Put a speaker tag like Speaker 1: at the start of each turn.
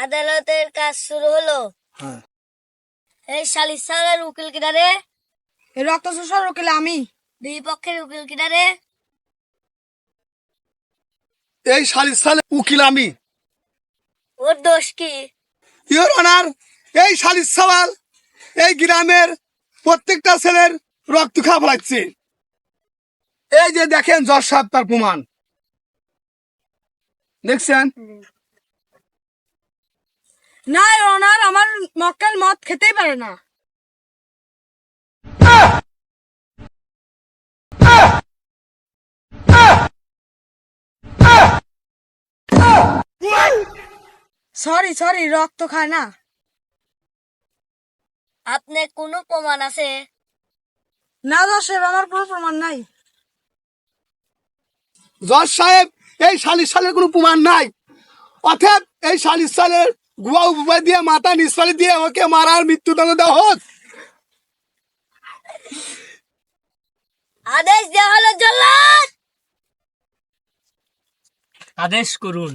Speaker 1: আদালতের কাজ শুরু হলো।
Speaker 2: হ্যাঁ।
Speaker 1: এই সালিস সালের উকিল কিনারে?
Speaker 3: এই রক্ত চোষার উকিল আমি।
Speaker 1: দুই পক্ষের উকিল কিনারে?
Speaker 2: এই সালিস সালে উকিল আমি।
Speaker 1: ওর দোষ কি?
Speaker 2: ইওর অনার, এই সালিস সওয়াল এই গ্রামের প্রত্যেকটা ছেলের রক্ত খাওয়া ফেলাচ্ছে। এই যে দেখেন জজ সাহেব, তার প্রমাণ দেখছেন।
Speaker 3: না ওনার, আমার মক্কেল মদ খেতেই পারে না। সরি সরি, রক্ত খায় না।
Speaker 1: আপনি কোনো প্রমাণ আছে?
Speaker 3: না জজ সাহেব, আমার কোনো প্রমাণ নাই।
Speaker 2: জজ সাহেব, এই সালিস সালের কোনো প্রমাণ নাই, অর্থাৎ এই সালিস সালের গুয়া উপরে দিয়ে মাথা নিঃসালি দিয়ে আমাকে মারার মৃত্যুদণ্ড দেওয়া হোক।
Speaker 1: আদেশ দেওয়া হলো জল্লাদ।
Speaker 4: আদেশ করুন।